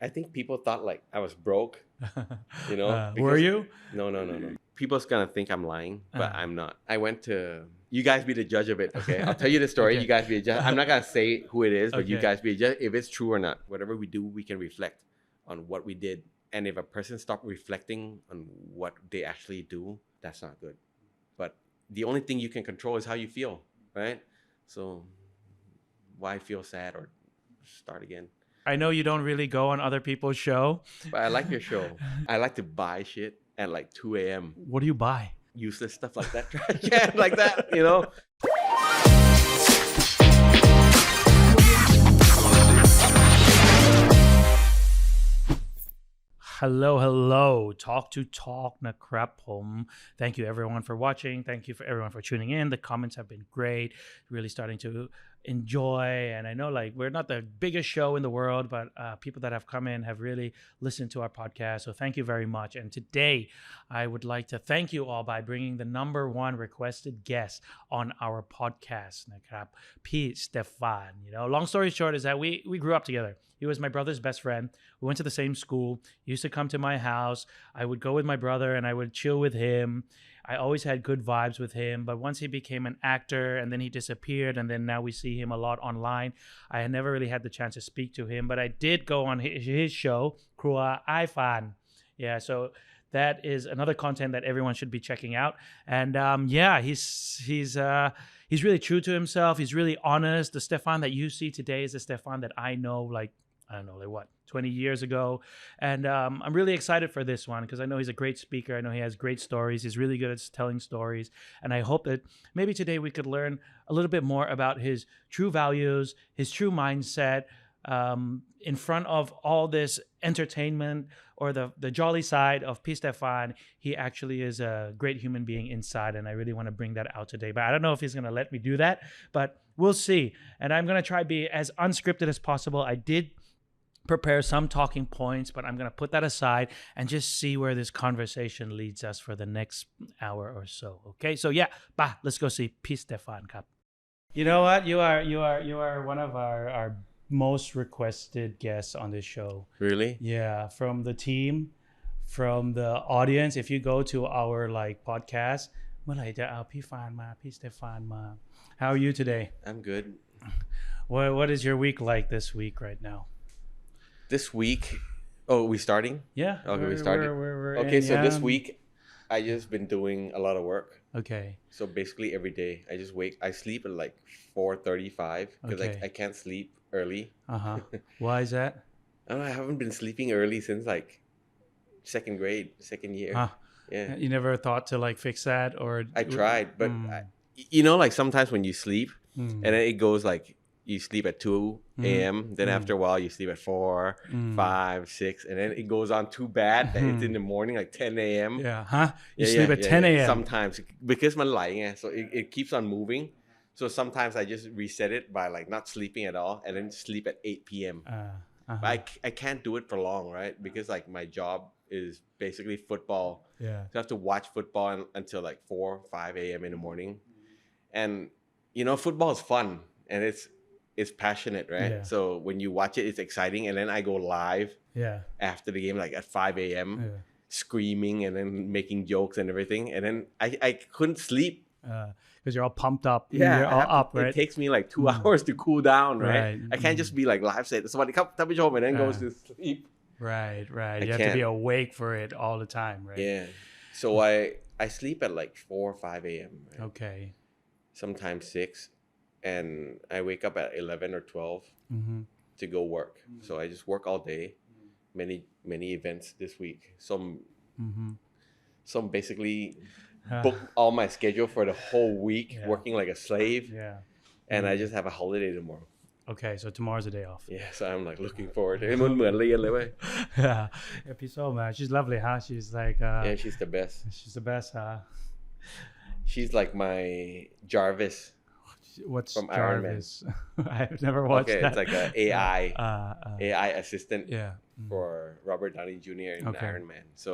I think people thought like I was broke, you know. Were you? No. People's gonna think I'm lying, but I'm not. I went to. You guys be the judge of it, okay? I'll tell you the story. Okay. You guys be the judge. I'm not gonna say who it is, but you guys be the judge. If it's true or not, whatever we do, we can reflect on what we did. And if a person stops reflecting on what they actually do, that's not good. But the only thing you can control is how you feel, right? So why feel sad or start again? I know you don't really go on other people's show. But I like your show. I like to buy shit at like 2 a.m. What do you buy? Useless stuff like that. Trash can like that, you know? Hello. Talk to talk นะครับผม Thank you everyone for watching. Thank you for everyone for tuning in. The comments have been great. Really starting to enjoy. And I know like we're not the biggest show in the world, but people that have come in have really listened to our podcast. So thank you very much. And today I would like to thank you all by bringing the number one requested guest on our podcast นะครับพี่สเตฟาน You know, long story short is that we grew up together. He was my brother's best friend. We went to the same school. He used to come to my house. I would go with my brother and I would chill with him. I always had good vibes with him. But once he became an actor and then he disappeared and then now we see him a lot online, I had never really had the chance to speak to him. But I did go on his show, ครัวอ้ายฟาน Yeah, so that is another content that everyone should be checking out. And he's really true to himself. He's really honest. The Stefan that you see today is the Stefan that I know like 20 years ago. And I'm really excited for this one because I know he's a great speaker. I know he has great stories. He's really good at telling stories. And I hope that maybe today we could learn a little bit more about his true values, his true mindset, in front of all this entertainment or the jolly side of P. Stefan. He actually is a great human being inside, and I really want to bring that out today. But I don't know if he's going to let me do that, but we'll see. And I'm going to try to be as unscripted as possible. I did prepare some talking points, but I'm going to put that aside and just see where this conversation leads us for the next hour or so. Okay, so yeah, let's go see P. Stefan. You know what? You are one of our most requested guests on this show. Really? Yeah, from the team, from the audience. If you go to our like podcast, เมื่อไหร่จะเอาพี่ฟานมาพี่สเตฟานมา How are you today? I'm good. What is your week like this week right now? This week, we starting? Yeah. Okay, we starting. We're okay, in, so this week, I just been doing a lot of work. Okay. So basically every day, I sleep at like 4:35 because I can't sleep early. Why is that? I don't know, I haven't been sleeping early since like second year. Yeah. You never thought to like fix that or? I tried, but you know, like sometimes when you sleep and then it goes like, you sleep at 2 a.m. Then after a while, you sleep at 4, 5, 6. And then it goes on too bad that it's in the morning, like 10 a.m. Yeah. You sleep at 10 a.m. Sometimes. Because man lying, so it keeps on moving. So sometimes I just reset it by like not sleeping at all and then sleep at 8 p.m. But I can't do it for long, right? Because like my job is basically football. Yeah. So I have to watch football until like 4, 5 a.m. in the morning. And, you know, football is fun. And it's passionate, right? Yeah. So when you watch it, it's exciting. And then I go live after the game, like at 5 a.m., screaming and then making jokes and everything. And then I couldn't sleep. Because you're all pumped up. Yeah. You're all up, right? It takes me like 2 hours to cool down, right? I can't just be like live set, สวัสดีครับท่านผู้ชม and then goes to sleep. Right. You have to be awake for it all the time, right? Yeah. So I sleep at like 4 or 5 a.m. Right? Okay. Sometimes 6. And I wake up at 11 or 12 to go work. So I just work all day. Many events this week. Some basically book all my schedule for the whole week, working like a slave. Yeah. And I just have a holiday tomorrow. Okay, so tomorrow's a day off. Yeah, so I'm like looking forward to it. เหมือนเรียนเลยเว้ย Yeah,พี่ส้ม she's lovely, huh? She's like yeah, she's the best. She's the best, huh? She's like my Jarvis. What's from Jarvis? Iron Man? I've never watched that. It's like an AI assistant for Robert Downey Jr. in Iron Man. So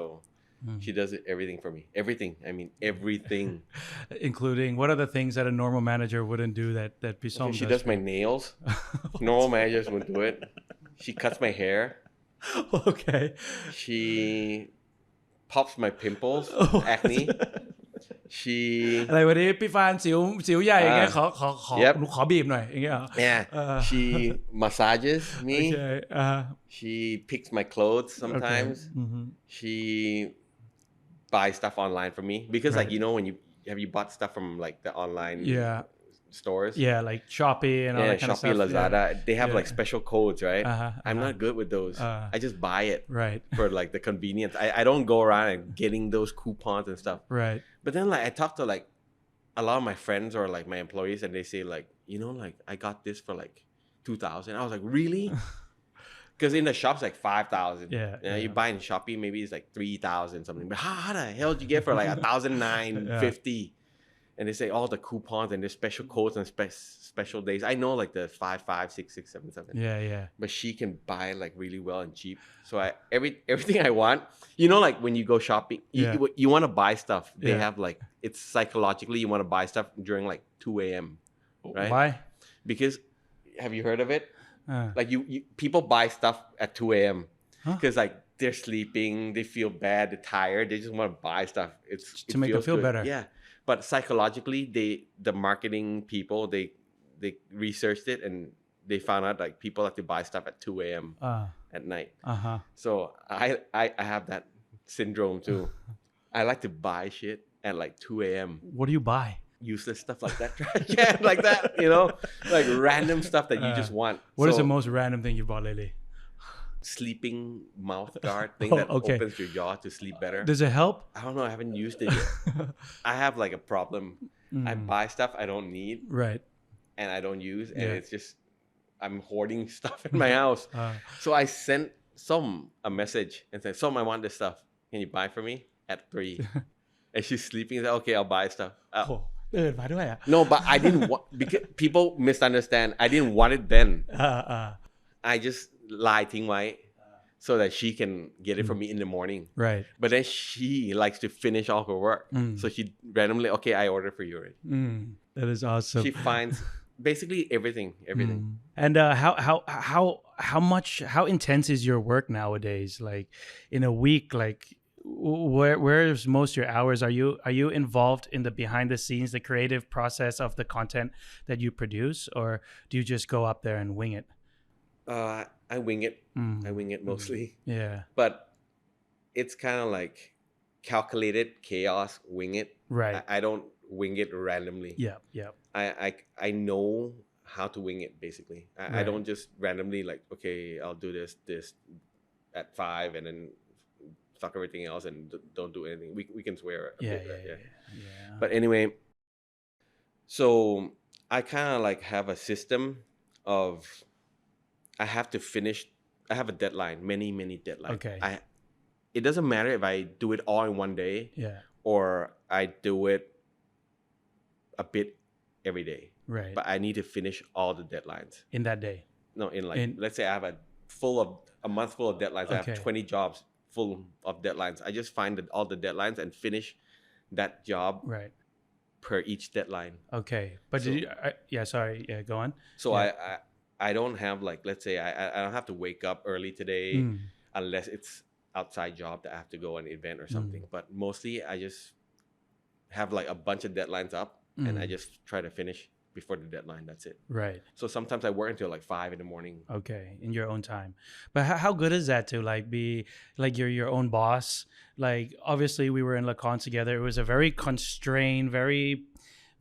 she does everything for me. Everything. I mean, everything. Including, what are the things that a normal manager wouldn't do that Pisom does? She does my nails. Normal managers wouldn't do it. She cuts my hair. Okay. She pops my pimples, acne. She อะไรวันนี้พี่ฟานสิวใหญ่อย่างเงี้ยขอบีบหน่อยอย่างเงี้ย yeah. She massages me. Okay. She picks my clothes sometimes. Okay. She buys stuff online for me because like when you have you bought stuff from like the online stores? Yeah, like Shopee and all that kind Shopee, of stuff. Lazada. They have like special codes, right? I'm not good with those. I just buy it Right. for like the convenience. I don't go around and getting those coupons and stuff. Right. But then like I talk to like a lot of my friends or like my employees and they say like, like I got this for like 2,000. I was like, really? Because in the shops like 5,000. Yeah. You buy in Shopee, maybe it's like 3,000 something. But how the hell did you get for like 1,950? And they say all the coupons and the special codes and special days. I know like the 5, 6, 6, 7, 7. Yeah. But she can buy like really well and cheap. So everything I want, like when you go shopping, you want to buy stuff. They have like, it's psychologically, you want to buy stuff during like 2 a.m. Right? Why? Because, have you heard of it? Like you people buy stuff at 2 a.m. Because like they're sleeping, they feel bad, they're tired, they just want to buy stuff. To make them feel good. better. Yeah. But psychologically, the marketing people, they researched it and they found out like people like to buy stuff at 2 a.m. At night. So I have that syndrome too. I like to buy shit at like 2 a.m. What do you buy? Useless stuff like that. Yeah, like that, like random stuff that you just want. What is the most random thing you bought lately? Sleeping mouth guard thing that opens your jaw to sleep better. Does it help? I don't know. I haven't used it yet. I have like a problem. I buy stuff I don't need. Right. And I don't use. And it's just, I'm hoarding stuff in my house. So I sent a message and said, I want this stuff. Can you buy for me at 3? And she's sleeping. I said, okay, I'll buy stuff. No, but I didn't want, because people misunderstand. I didn't want it then. I just lieทิ้งไว้ so that she can get it for me in the morning. Right. But then she likes to finish all her work. So she randomly, okay, I order for you already. That is awesome. She finds basically everything. And how intense is your work nowadays? Like in a week, like where's most of your hours? Are you involved in the behind the scenes, the creative process of the content that you produce, or do you just go up there and wing it? I wing it. I wing it mostly. Yeah. But it's kind of like calculated chaos, wing it. Right. I don't wing it randomly. Yeah. I know how to wing it basically. I don't just randomly like, okay, I'll do this at 5 and then fuck everything else and don't do anything. We can swear a bit, right? Yeah. But anyway, so I kind of like have a system of I have to finish. I have a deadline, many deadlines. Okay. It doesn't matter if I do it all in one day, or I do it a bit every day. Right. But I need to finish all the deadlines in that day. No, let's say I have a month full of deadlines. Okay. I have 20 jobs full of deadlines. I just find all the deadlines and finish that job. Right. Per each deadline. Okay, but go on. So I don't have like, let's say I don't have to wake up early today unless it's outside job that I have to go an event or something. But mostly I just have like a bunch of deadlines up and I just try to finish before the deadline. That's it. Right. So sometimes I work until like 5 in the morning. Okay, in your own time. But how good is that to like be like you're your own boss? Like obviously we were in Lacan together. It was a very constrained, very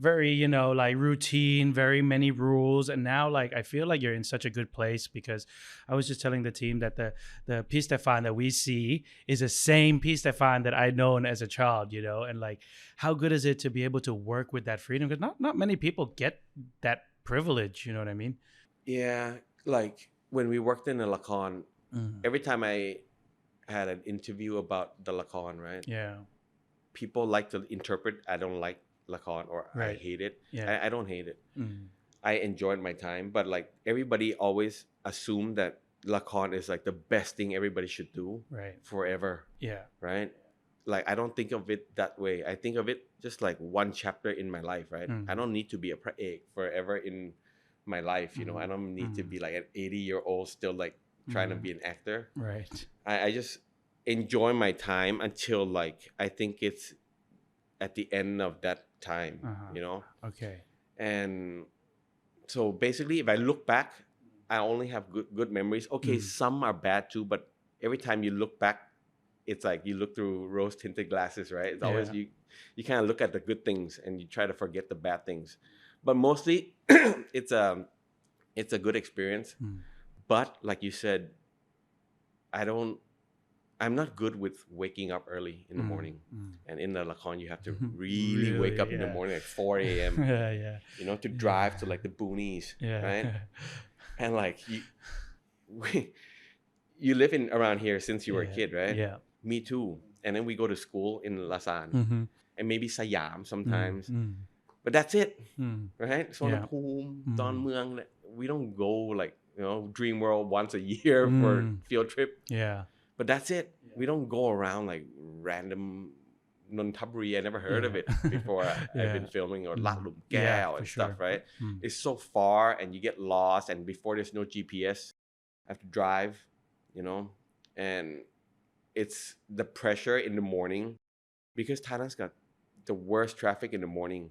like routine, very many rules. And now like I feel like you're in such a good place because I was just telling the team that the P. Stefan that we see is the same P. Stefan that I known as a child, and like how good is it to be able to work with that freedom? Because not many people get that privilege, you know what I mean? Yeah, like when we worked in the Lacan, every time I had an interview about the Lacan, right? Yeah. People like to interpret I don't like Lacan or I hate it. I don't hate it. I enjoyed my time, but like everybody always assumed that Lacan is like the best thing everybody should do forever. Yeah. Right? Like I don't think of it that way. I think of it just like one chapter in my life, right? I don't need to be a praek forever in my life, I don't need to be like an 80-year-old still like trying to be an actor. Right. I just enjoy my time until like I think it's at the end of that time, you know. Okay. And so basically, if I look back, I only have good memories. Okay, some are bad too, but every time you look back, it's like you look through rose-tinted glasses, right? It's always you kind of look at the good things and you try to forget the bad things. But mostly, it's a good experience. But like you said, I'm not good with waking up early in the morning. And in the lakon, you have to really wake up in the morning at 4 a.m. You know, to drive to like the boonies, right? And like you live in around here since you were a kid, right? Yeah. Me too. And then we go to school in Lasan and maybe Siam sometimes. But that's it, right? Sonapum, Don Muang, we don't go like, you know, Dream World once a year for field trip. Yeah. But that's it. We don't go around like random Nonthaburi. I never heard of it before I've been filming, or Lat Lum Gao and stuff, right? It's so far and you get lost, and before there's no GPS, I have to drive, you know, and it's the pressure in the morning because Thailand's got the worst traffic in the morning.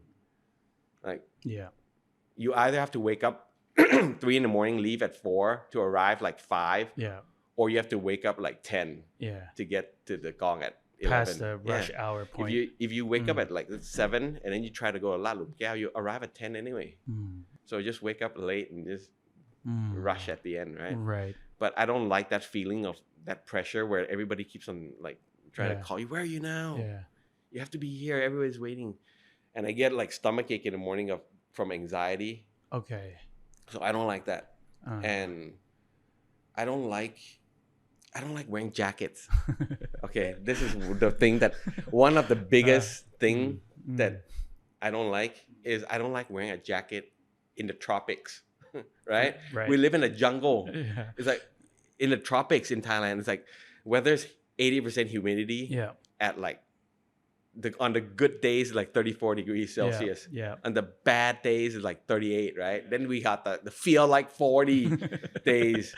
Like, you either have to wake up 3 in the morning, leave at 4 to arrive like 5. Yeah. Or you have to wake up like 10 to get to the gong at 11. Past the rush hour point. If you wake up at like 7 and then you try to go to La Lum Gao, you arrive at 10 anyway. So just wake up late and just rush at the end, right? Right. But I don't like that feeling of that pressure where everybody keeps on like trying to call you, where are you now? Yeah. You have to be here, everybody's waiting. And I get like stomachache in the morning from anxiety. Okay. So I don't like that. And I don't like wearing jackets. Okay, this is the thing that one of the biggest thing that I don't like is I don't like wearing a jacket in the tropics, right? We live in a jungle. It's like in the tropics in Thailand, it's like weather's 80% humidity at like on the good days like 34 degrees Celsius. On the bad days is like 38, right? Then we got the feel like 40 days.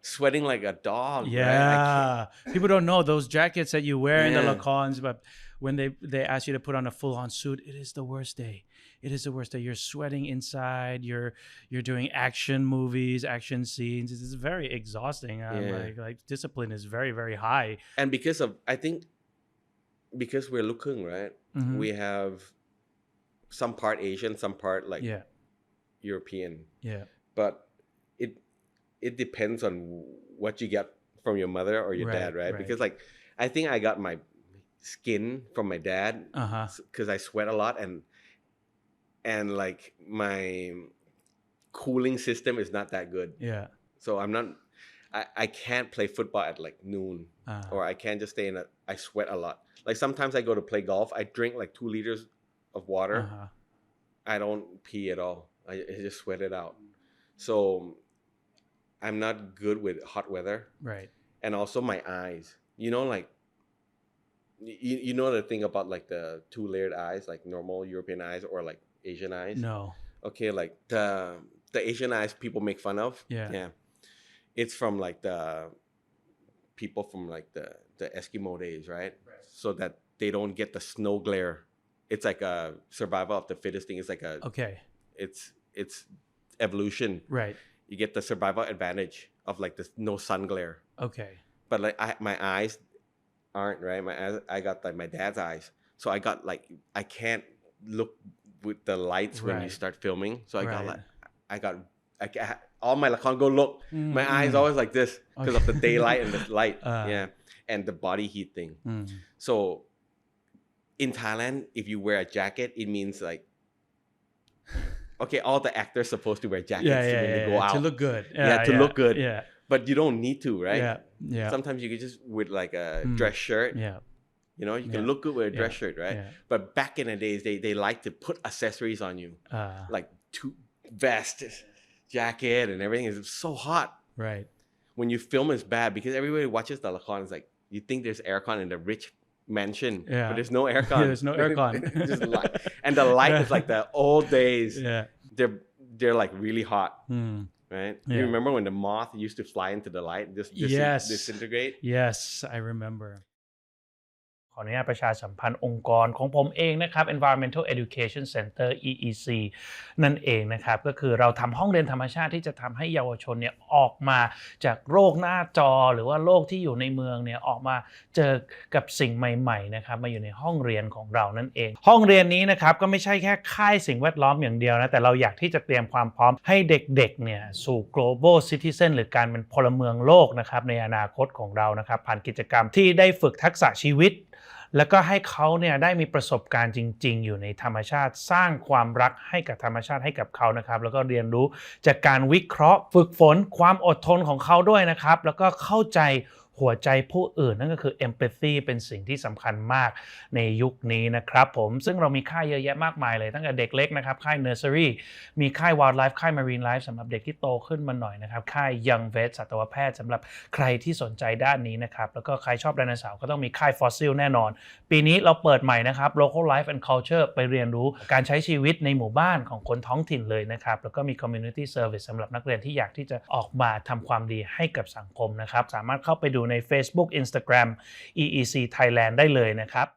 Sweating like a dog. Right? People don't know those jackets that you wear in the lakons, but when they ask you to put on a full-on suit, it is the worst day. It is the worst day. You're sweating inside. You're doing action movies, action scenes. It's very exhausting. Like discipline is very, very high. And because we're Lukhung, right? We have some part Asian, some part like European. But it depends on what you get from your mother or your dad, right? Because like I think I got my skin from my dad because I sweat a lot, and like my cooling system is not that good. So I can't play football at like noon, or I can't just stay I sweat a lot. Like sometimes I go to play golf, I drink like 2 liters of water. I don't pee at all. I just sweat it out. So I'm not good with hot weather. Right. And also my eyes. You know, like you know the thing about like the 2-layered eyes, like normal European eyes or like Asian eyes? No. Okay, like the Asian eyes people make fun of. Yeah. It's from like the people from like the Eskimo days, right? So that they don't get the snow glare. It's like a survival of the fittest thing. It's like it's evolution. Right. You get the survival advantage of like the no sun glare. Okay. But like my eyes aren't, right? I got like my dad's eyes. So I got like I can't look with the lights when you start filming. So I got like all my lakon go look. My eyes always like this because of the daylight and the light. And the body heat thing. So in Thailand, if you wear a jacket, it means like okay, all the actors supposed to wear jackets when they go out to look good. To look good. But you don't need to, right? Sometimes you can just with like a dress shirt. You know, you can look good with a dress shirt, right? But back in the days, they like to put accessories on you, like 2 vests, jacket, and everything. It's so hot. Right. When you film, it's bad because everybody watches the lakon. It's like you think there's aircon in the rich mansion, but there's no aircon. There's no aircon. Just light. And the light is like the old days. They're like really hot. right? Yeah. You remember when the moth used to fly into the light, just disintegrate? Yes, I remember. ขออนุญาตประชาสัมพันธ์องค์กรของผมเองนะครับ Environmental Education Center EEC นั่นเองนะครับก็คือเราทำห้องเรียนธรรมชาติที่จะทำให้เยาวชนเนี่ยออกมาจากโลกหน้าจอหรือว่าโลกที่อยู่ในเมืองเนี่ยออกมาเจอกับสิ่งใหม่ๆนะครับมาอยู่ในห้องเรียนของเรานั่นเองห้องเรียนนี้นะครับก็ไม่ใช่แค่ค่ายสิ่งแวดล้อมอย่างเดียวนะแต่เราอยากที่จะเตรียมความพร้อมให้เด็กๆเนี่ยสู่ global citizen หรือการเป็นพลเมืองโลกนะครับในอนาคตของเรานะครับผ่านกิจกรรมที่ได้ฝึกทักษะชีวิตแล้วก็ให้เขาเนี่ยได้มีประสบการณ์จริงๆอยู่ในธรรมชาติสร้างความรักให้กับธรรมชาติให้กับเขานะครับแล้วก็เรียนรู้จากการวิเคราะห์ฝึกฝนความอดทนของเขาด้วยนะครับแล้วก็เข้าใจหัวใจผู้อื่นนั่นก็คือ empathy เป็นสิ่งที่สำคัญมากในยุคนี้นะครับผมซึ่งเรามีค่ายเยอะแยะมากมายเลยตั้งแต่เด็กเล็กนะครับค่าย nursery มีค่าย wildlife ค่าย marine life สำหรับเด็กที่โตขึ้นมาหน่อยนะครับค่าย young vet สัตวแพทย์สำหรับใครที่สนใจด้านนี้นะครับแล้วก็ใครชอบไดโนเสาร์ก็ต้องมีค่าย fossil แน่นอนปีนี้เราเปิดใหม่นะครับ local life and culture ไปเรียนรู้การใช้ชีวิตในหมู่บ้านของคนท้องถิ่นเลยนะครับแล้วก็มี community service สำหรับนักเรียนที่อยากที่จะออกมาทำความดีให้กับสังคมนะครับสามารถเข้าไปดูใน Facebook Instagram EEC Thailand ได้เลยนะครับ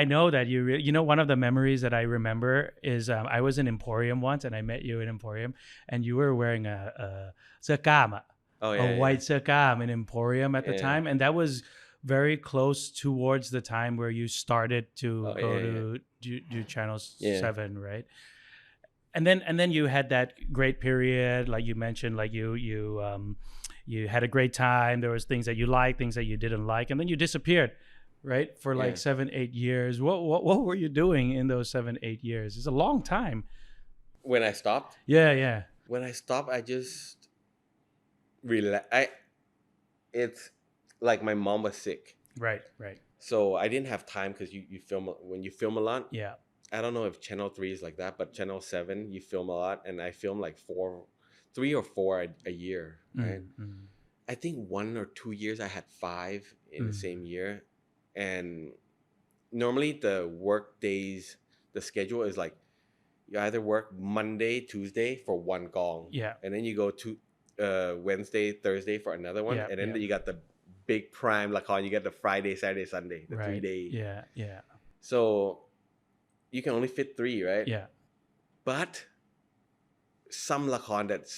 I know that you know one of the memories that I remember is I was in Emporium once and I met you in Emporium and you were wearing a เสื้อกล้าม a white เสื้อกล้าม in Emporium at the time and that was very close towards the time where you started to go to do Channel 7 right and then you had that great period like you mentioned like you had a great time there was things that you liked things that you didn't like and then you disappeared right for like 7-8 years what were you doing in those 7-8 years it's a long time when I stopped yeah when I stopped I just it's like my mom was sick right so I didn't have time because you film when you film a lot yeah I don't know if Channel 3 is like that, but Channel 7, you film a lot, and I film like 3 or 4 a year, right? I think 1 or 2 years I had 5 in the same year, and normally the work days, the schedule is like you either work Monday, Tuesday for one gong, and then you go to Wednesday, Thursday for another one, and then you got the big prime lakon, you get the Friday, Saturday, Sunday, the 3 days. Yeah. So you can only fit 3, right? Yeah. But some lakon that's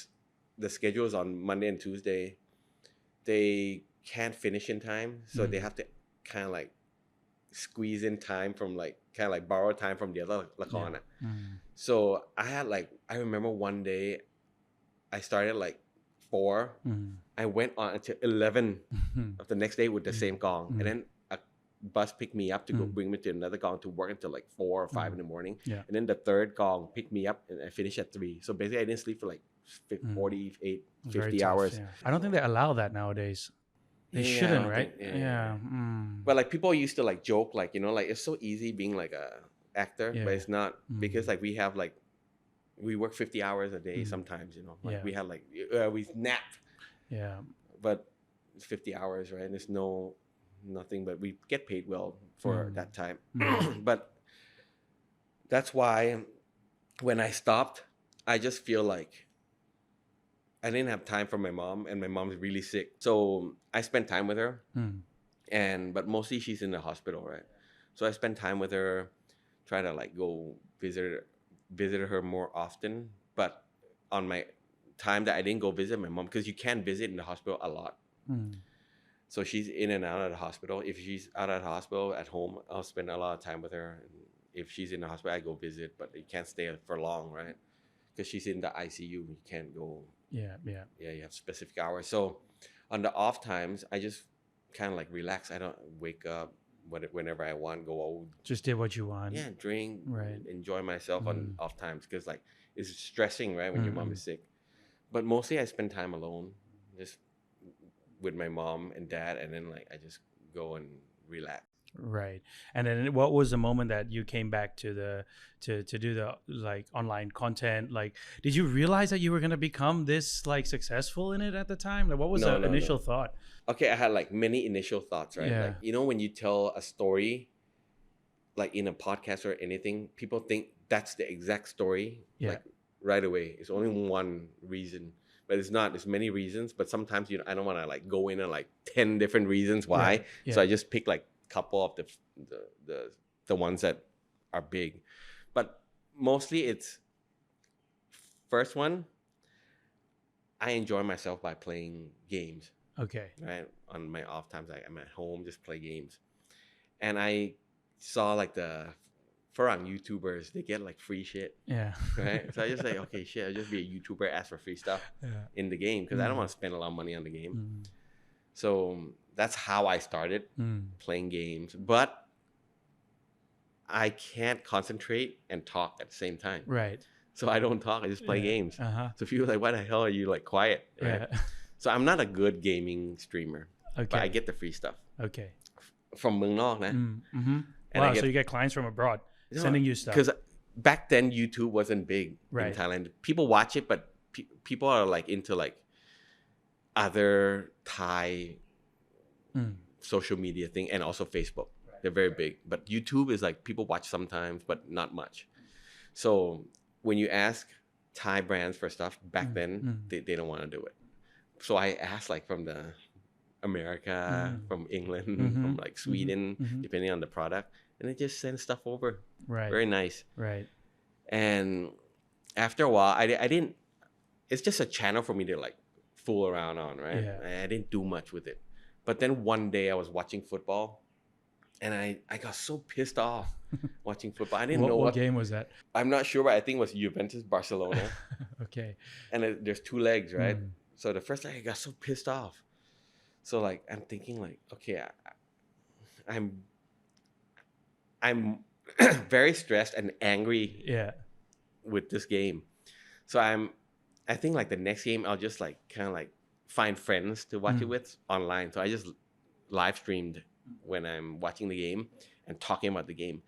the schedule is on Monday and Tuesday, they can't finish in time, so they have to kind of like squeeze in time from like kind of like borrow time from the other lakon. So I remember one day I started like 4. I went on until 11 of the next day with the same gong, and then bus picked me up to go bring me to another gong to work until like 4 or 5 in the morning. And then the third gong picked me up and I finished at 3. So basically I didn't sleep for like 48, 50 hours. I don't think they allow that nowadays. They shouldn't, right? But like people used to like joke like, you know, like it's so easy being like a actor, but it's not because like we have like, we work 50 hours a day sometimes, you know, like we have like, we nap. Yeah. But it's 50 hours, right? And there's nothing, but we get paid well for that time. But that's why when I stopped, I just feel like I didn't have time for my mom, and my mom's really sick. So I spent time with her, but mostly she's in the hospital, right? So I spend time with her, try to like go visit her more often. But on my time that I didn't go visit my mom, because you can't visit in the hospital a lot. So she's in and out of the hospital. If she's out of the hospital at home, I'll spend a lot of time with her. And if she's in the hospital, I go visit, but you can't stay for long, right? Because she's in the ICU, you can't go. Yeah, you have specific hours. So on the off times, I just kind of like relax. I don't wake up whenever I want, go out. Just did what you want. Yeah, drink, enjoy myself on off times, because like it's stressing, right, when your mom is sick. But mostly I spend time alone, just with my mom and dad, and then like I just go and relax. Right. And then what was the moment that you came back to do the like online content? Like, did you realize that you were going to become this like successful in it at the time? Like, what was the initial thought? Okay, I had like many initial thoughts, right? Like, you know, when you tell a story, like in a podcast or anything, people think that's the exact story like right away. It's only one reason, but it's not. There's many reasons, but sometimes I don't want to like go in and like 10 different reasons why. So I just pick like a couple of the ones that are big, but mostly it's first one. I enjoy myself by playing games. Okay. Right. On my off times, I'm at home, just play games. And I saw like the Farang YouTubers, they get like free shit. Yeah. Right. So I just like, okay, shit, I'll just be a YouTuber, ask for free stuff in the game because I don't want to spend a lot of money on the game. So that's how I started playing games. But I can't concentrate and talk at the same time. Right. So I don't talk, I just play games. So people are like, why the hell are you like quiet? Right? So I'm not a good gaming streamer, but I get the free stuff. Okay. From มืองนอกนะ Wow, so you get clients from abroad sending you stuff. Because back then YouTube wasn't big in Thailand. People watch it, but people are like into like other Thai social media thing and also Facebook. They're very big. But YouTube is like people watch sometimes, but not much. So when you ask Thai brands for stuff, back then they don't want to do it. So I asked like from the America, from England, from like Sweden, depending on the product, and they just send stuff over. Right. Very nice. Right. And after a while, I didn't. It's just a channel for me to like fool around on, right? I didn't do much with it. But then one day I was watching football, and I got so pissed off watching football. I didn't know what game was that. I'm not sure, but I think it was Juventus Barcelona. Okay. And there's two legs, right? So the first leg I got so pissed off. So like I'm thinking like, okay, I'm very stressed and angry with this game. So I think like the next game I'll just like kind of like find friends to watch it with online. So I just live streamed when I'm watching the game and talking about the game.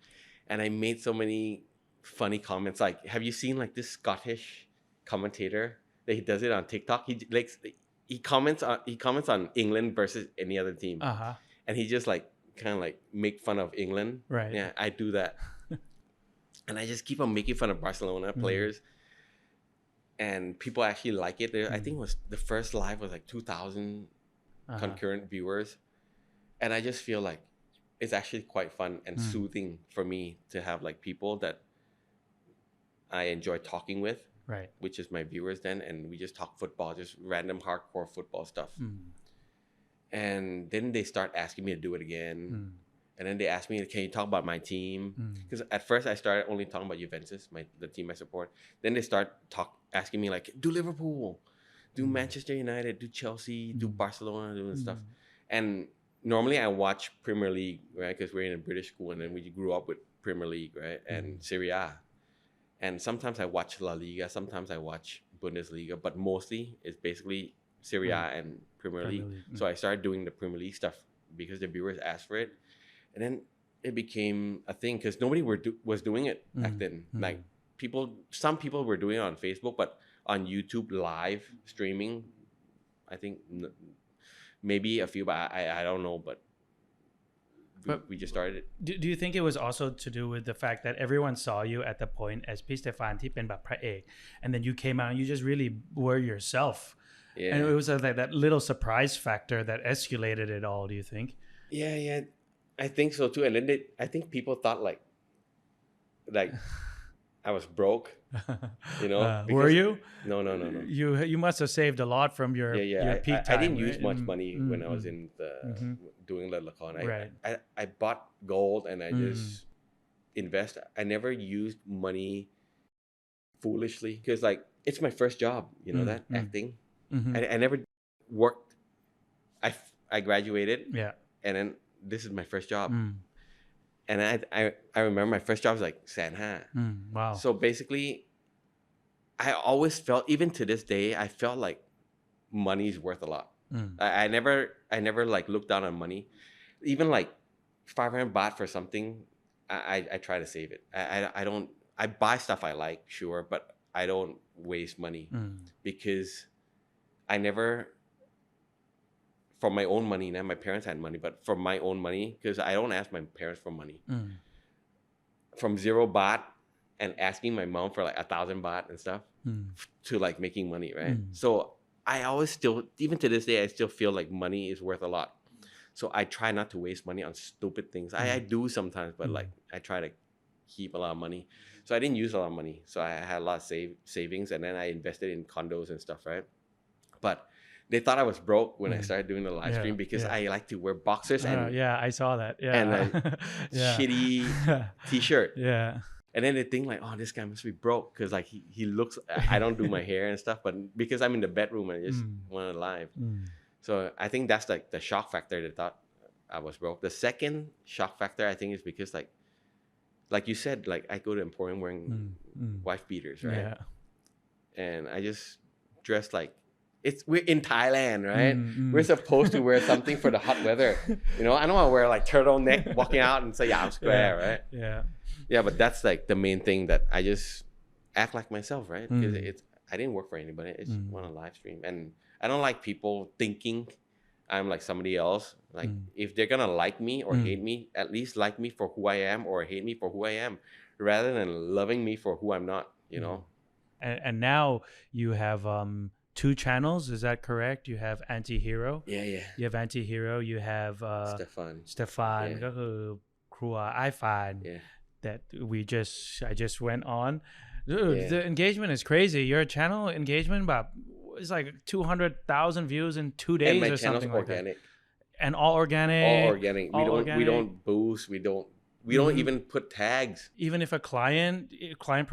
And I made so many funny comments. Like, have you seen like this Scottish commentator that he does it on TikTok? He comments on England versus any other team. And he just like kind of like make fun of England. Right. Yeah, I do that. And I just keep on making fun of Barcelona players. And people actually like it. I think it was the first live was like 2,000 concurrent viewers. And I just feel like it's actually quite fun and soothing for me to have like people that I enjoy talking with. Right. Which is my viewers then, and we just talk football, just random hardcore football stuff. And then they start asking me to do it again. And then they ask me, can you talk about my team? Because at first I started only talking about Juventus, the team I support. Then they start asking me like, do Liverpool, do Manchester United, do Chelsea, do Barcelona, do stuff. And normally I watch Premier League, right? Because we're in a British school and then we grew up with Premier League, right? And Serie A. And sometimes I watch La Liga, sometimes I watch Bundesliga, but mostly it's basically Serie A and Premier League. So I started doing the Premier League stuff because the viewers asked for it. And then it became a thing because nobody was doing it back then. Like some people were doing it on Facebook, but on YouTube live streaming, I think maybe a few, but I don't know, but we just started it. Do you think it was also to do with the fact that everyone saw you at the point as พี่ Stefan ที่เป็นแบบพระเอก and then you came out and you just really were yourself and it was like that little surprise factor that escalated it all, do you think? Yeah, I think so too. And then I think people thought like I was broke, you know. Were you? No. You must have saved a lot from your peak time. I didn't use much money when I was in the doing the lakon. I bought gold and I just invest. I never used money foolishly because like it's my first job, you know that acting. I never worked. I graduated. Yeah. And then this is my first job. And I remember my first job was like 150,000. Wow. So basically, I always felt, even to this day, I felt like money's worth a lot. I never like looked down on money. Even like 500 baht for something, I try to save it. I buy stuff I like, sure, but I don't waste money because I never, from my own money, now my parents had money, but from my own money, because I don't ask my parents for money. From 0 baht and asking my mom for like 1,000 baht and stuff to like making money, right? So I always still, even to this day, I still feel like money is worth a lot. So I try not to waste money on stupid things. I do sometimes, but like I try to keep a lot of money. So I didn't use a lot of money. So I had a lot of savings, and then I invested in condos and stuff, right? But they thought I was broke when I started doing the live stream because I like to wear boxers and I saw that. and a shitty t-shirt. Yeah. And then they think like, oh, this guy must be broke because like he looks. I don't do my hair and stuff, but because I'm in the bedroom and I just want to live. So I think that's like the shock factor. They thought I was broke. The second shock factor I think is because like you said, like I go to Emporium wearing wife beaters, right? Yeah. And I just dress like we're in Thailand, right? We're supposed to wear something for the hot weather. You know, I don't want to wear like turtleneck walking out in Siam Square, right? Yeah, but that's like the main thing that I just act like myself, right? Because I didn't work for anybody. I just want to live stream, and I don't like people thinking I'm like somebody else. Like if they're gonna like me or hate me, at least like me for who I am or hate me for who I am, rather than loving me for who I'm not. You know. And now you have 2 channels. Is that correct? You have Anti-Hero. Yeah. You have Anti-Hero. You have Stefan. ก็คือครัวไอ้ฟาน that I just went on. Dude, the engagement is crazy. Your channel engagement about it's like 200,000 views in 2 days or something like organic. That. And all organic. All organic. We don't boost. We don't even put tags. Even if a client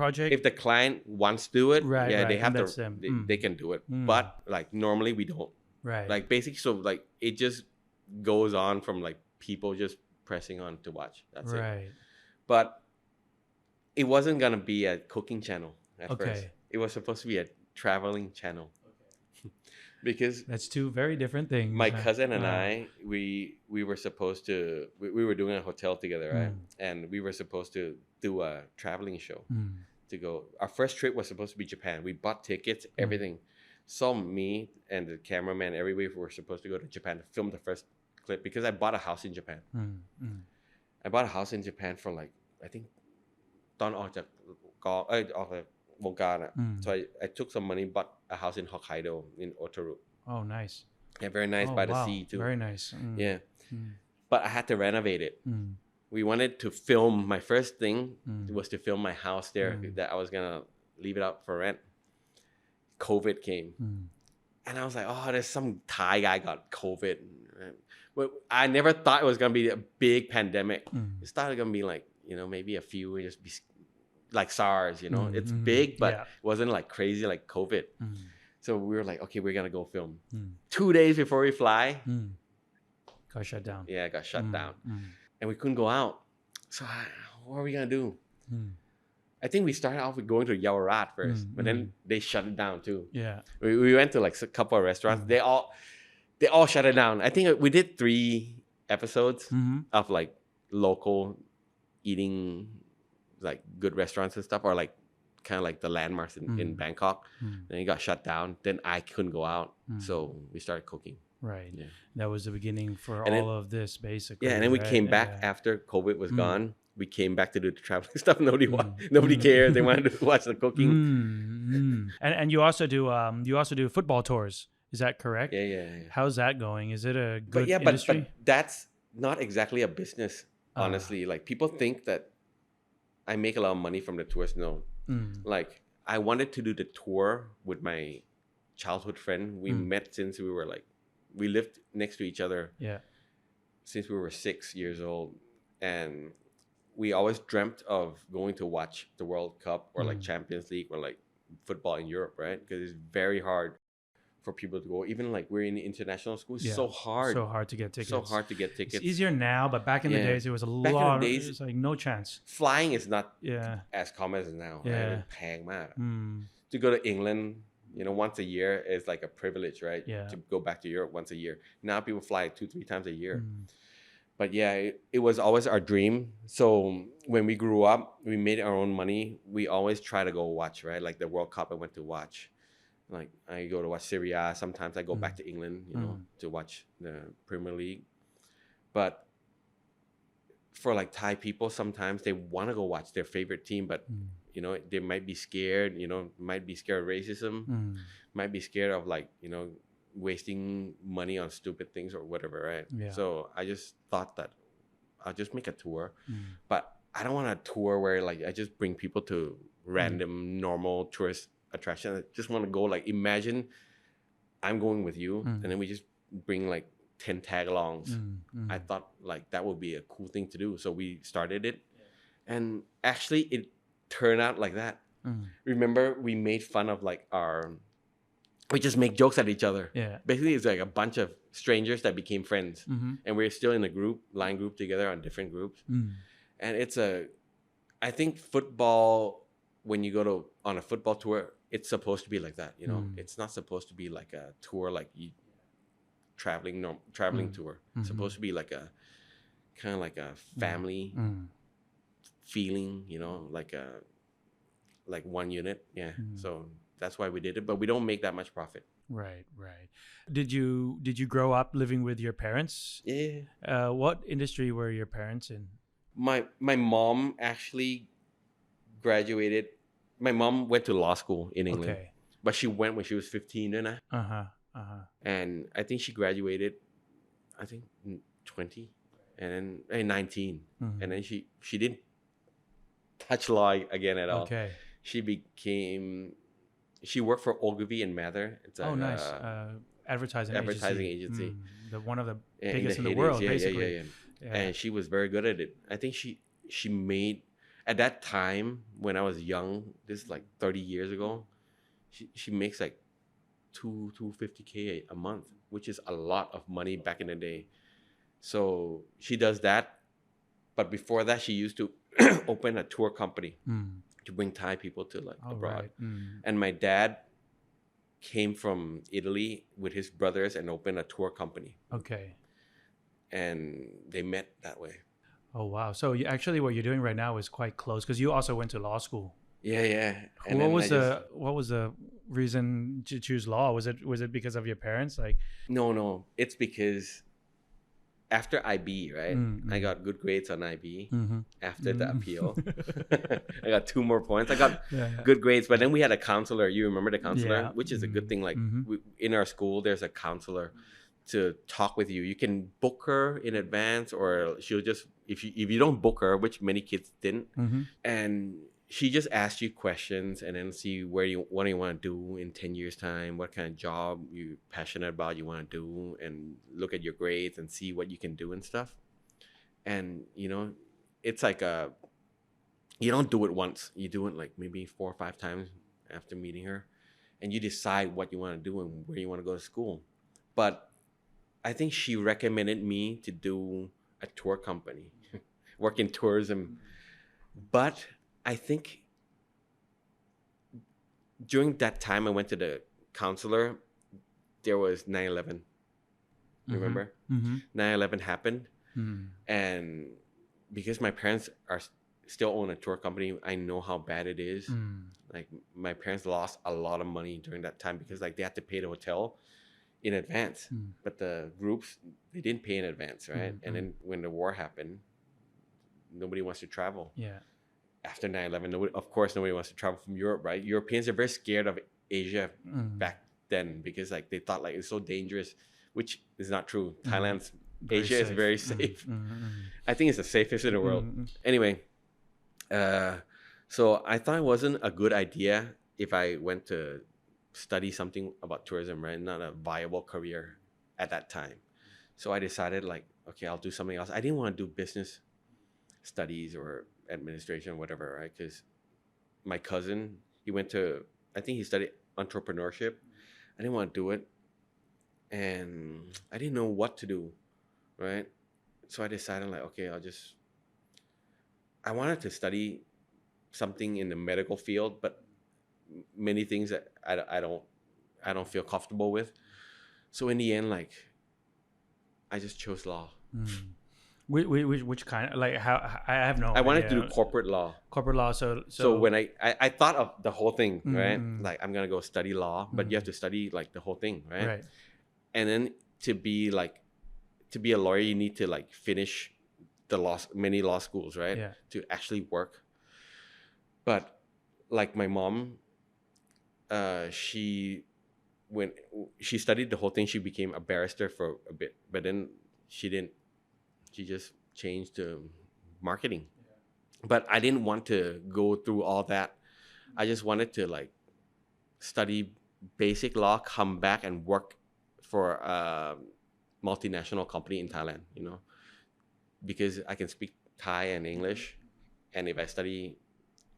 project. If the client wants to do it, they have to. They can do it. But like normally we don't. Right. Like basically, so like it just goes on from like people just pressing on to watch. That's it. Right. But it wasn't gonna be a cooking channel at first. It was supposed to be a traveling channel. Because that's 2 very different things. My cousin and I, we were supposed to, we were doing a hotel together, right? And we were supposed to do a traveling show to go. Our first trip was supposed to be Japan. We bought tickets, everything. So me and the cameraman, everybody were supposed to go to Japan to film the first clip because I bought a house in Japan. I bought a house in Japan for like, I think, ตอนออกจากวงการ so I took some money, bought a house in Hokkaido in Otaru. Oh, nice. Yeah, very nice by the sea too. Very nice. Yeah. But I had to renovate it. We wanted to film, my first thing was to film my house there that I was going to leave it up for rent. COVID came. And I was like, oh, there's some Thai guy got COVID. But I never thought it was going to be a big pandemic. It started going to be like, you know, maybe a few, just be like SARS, you know, it's big, but it wasn't like crazy like COVID. So we were like, okay, we're going to go film. 2 days before we fly. Got shut down. Yeah, got shut down. And we couldn't go out. So what are we going to do? I think we started off with going to Yaowarat first, but then they shut it down too. Yeah. We went to like a couple of restaurants. They all shut it down. I think we did 3 episodes of like local eating like good restaurants and stuff, or like kind of like the landmarks in Bangkok. Then it got shut down. Then I couldn't go out. So we started cooking. Right. Yeah. That was the beginning for all of this basically. Yeah. And then we came back after COVID was gone. We came back to do the traveling stuff. Nobody cared. They wanted to watch the cooking. And you also do football tours. Is that correct? Yeah. How's that going? Is it a good industry? But that's not exactly a business, honestly. Like people think that I make a lot of money from the tours. No. Like I wanted to do the tour with my childhood friend. We met since we were like, we lived next to each other since we were 6 years old. And we always dreamt of going to watch the World Cup or like Champions League or like football in Europe, right? Because it's very hard for people to go. Even like we're in international school, it's so hard. So hard to get tickets. So hard to get tickets. It's easier now, but back in the days, it was a lot. It was like no chance. Flying is not as common as now. Right? แพงมาก To go to England, you know, once a year is like a privilege, right? To go back to Europe once a year. Now people fly 2-3 times a year. But yeah, it was always our dream. So when we grew up, we made our own money. We always try to go watch, right? Like the World Cup, I went to watch. Like I go to watch Serie A. Sometimes I go back to England, you know, to watch the Premier League. But for like Thai people, sometimes they want to go watch their favorite team, but they might be scared, might be scared of racism, might be scared of like, wasting money on stupid things or whatever, right? Yeah. So I just thought that I'll just make a tour, but I don't want a tour where like I just bring people to random normal tourist attractions. I just want to go like, imagine I'm going with you and then we just bring like 10 tag-alongs. I thought like that would be a cool thing to do. So we started it and actually it turned out like that. Remember we made fun of like we just make jokes at each other. Yeah. Basically it's like a bunch of strangers that became friends and we're still in a line group together on different groups. And I think football, when you go on a football tour, it's supposed to be like that, It's not supposed to be like a tour like traveling tour. It's supposed to be like a kind of like a family feeling, like one unit. Yeah. So that's why we did it, but we don't make that much profit. Right. Did you grow up living with your parents? Yeah. What industry were your parents in? My mom actually graduated. My mom went to law school in England, but she went when she was 15, and I think she graduated, 20, and then 19, and then she didn't touch law again at all. Okay. She worked for Ogilvy and Mather. It's nice. Advertising agency. One of the biggest in the world, basically. Yeah. And she was very good at it. I think she made, at that time when I was young, this is like 30 years ago, she makes like $250K a month, which is a lot of money back in the day. So she does that, but before that she used to open a tour company to bring Thai people to like abroad. Right. And my dad came from Italy with his brothers and opened a tour company. Okay. And they met that way. Oh wow! So actually, what you're doing right now is quite close because you also went to law school. Yeah. And what was the reason to choose law? Was it because of your parents? Like no, it's because after IB, right? I got good grades on IB after the appeal. I got 2 more points. I got good grades, but then we had a counselor. You remember the counselor, which is a good thing. Like in our school, there's a counselor to talk with you. You can book her in advance, or she'll just if you don't book her, which many kids didn't, and she just asks you questions and then see what do you want to do in 10 years time, what kind of job you're passionate about you want to do, and look at your grades and see what you can do and stuff. And it's like you don't do it once, you do it like maybe 4 or 5 times after meeting her, and you decide what you want to do and where you want to go to school. But I think she recommended me to do a tour company, work in tourism. But I think during that time I went to the counselor, there was 9/11. Remember? 9/11 happened. And because my parents still own a tour company, I know how bad it is. Like my parents lost a lot of money during that time because like they had to pay the hotel in advance, but the groups, they didn't pay in advance, right? And then when the war happened, nobody wants to travel. Yeah. After 9/11, of course, nobody wants to travel from Europe, right? Europeans are very scared of Asia back then because like they thought like it's so dangerous, which is not true. Thailand's Asia is very safe. I think it's the safest in the world. Anyway, so I thought it wasn't a good idea if I went to study something about tourism, right? Not a viable career at that time. So I decided like, okay, I'll do something else. I didn't want to do business studies or administration, whatever, right? Because my cousin, I think he studied entrepreneurship. I didn't want to do it. And I didn't know what to do, right? So I decided like, okay, I wanted to study something in the medical field, but many things that I don't feel comfortable with. So in the end, like, I just chose law. Which kind of, like, how I have no idea. I wanted to do corporate law. So when I thought of the whole thing, right? Like I'm gonna go study law, but you have to study like the whole thing, right? And then to be a lawyer, you need to like finish many law schools, right? To actually work. But like my mom, she when she studied the whole thing, she became a barrister for a bit, but then she didn't. She just changed to marketing. But I didn't want to go through all that. I just wanted to like study basic law, come back and work for a multinational company in Thailand, you know, because I can speak Thai and English. And if I study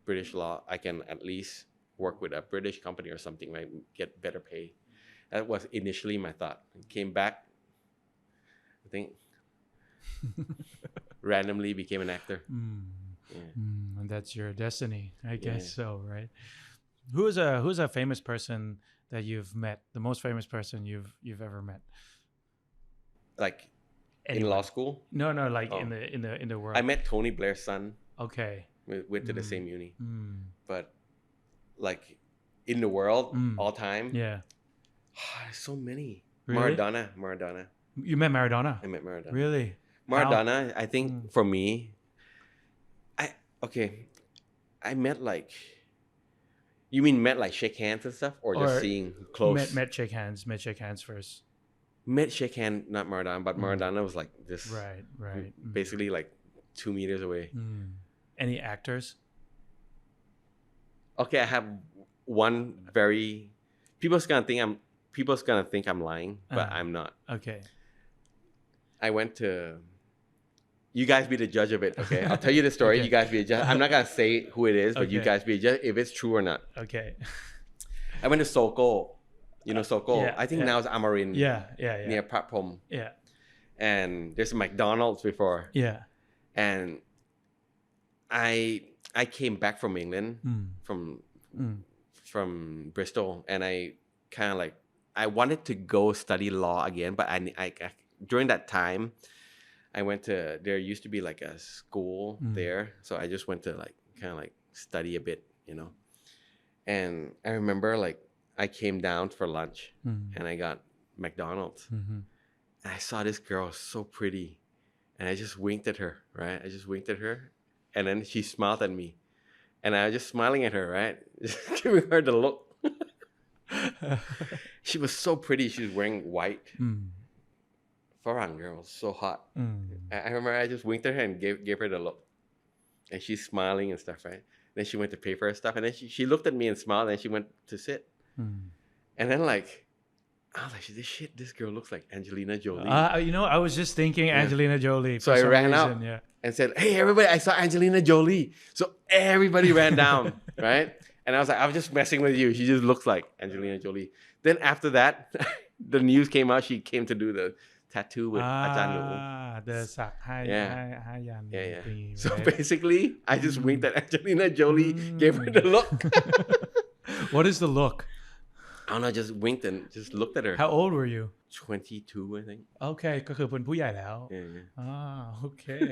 British law, I can at least work with a British company or something, right? Get better pay. That was initially my thought. Came back, I think, randomly became an actor. And that's your destiny, I guess so, right? Who's a famous person that you've met? The most famous person you've ever met? Like in law school? No, like in the world. I met Tony Blair's son. Okay. We went to the same uni. But like in the world, all time. Yeah. There's so many. Really? Maradona. You met Maradona? I met Maradona. Really? Maradona, I think for me, I met like, you mean met like shake hands and stuff, or just seeing close? Met shake hands first. Met shake hand, not Maradona, but Maradona was like this. Right. Basically like 2 meters away. Any actors? Okay, I have one very, people's gonna think I'm lying, but I'm not. Okay. I went to, you guys be the judge of it, okay? I'll tell you the story. Okay. You guys be the judge. I'm not gonna say who it is, but you guys be the judge if it's true or not. Okay. I went to Soko. You know Soko? Yeah, I think now it's Amarin. Yeah. Near Prat Phom. Yeah. And there's a McDonald's before. Yeah. And I came back from England, from Bristol, and I kind of like, I wanted to go study law again, but I during that time, I went to, there used to be like a school there. So I just went to like, kind of like study a bit, you know. And I remember like, I came down for lunch and I got McDonald's. And I saw this girl so pretty and I just winked at her, right? I just winked at her and then she smiled at me. And I was just smiling at her, right? Just giving her the look. She was so pretty. She was wearing white. Farang girl, so hot. I remember I just winked at her and gave her the look. And she's smiling and stuff, right? Then she went to pay for her stuff. And then she looked at me and smiled and she went to sit. And then like, I was like, this girl looks like Angelina Jolie. I was just thinking Angelina Jolie. So I ran out and said, hey, everybody, I saw Angelina Jolie. So everybody ran down, right? And I was like, I was just messing with you. She just looks like Angelina Jolie. Then after that, the news came out. She came to do the tattoo with Ajahn the sak Hayan. Yeah. Thing, So right? basically, I just winked at Angelina Jolie, gave her the look. What is the look? I don't know, just winked and just looked at her. How old were you? 22, I think. Okay, ก็คือเป็นผู้ใหญ่แล้ว Yeah. Okay.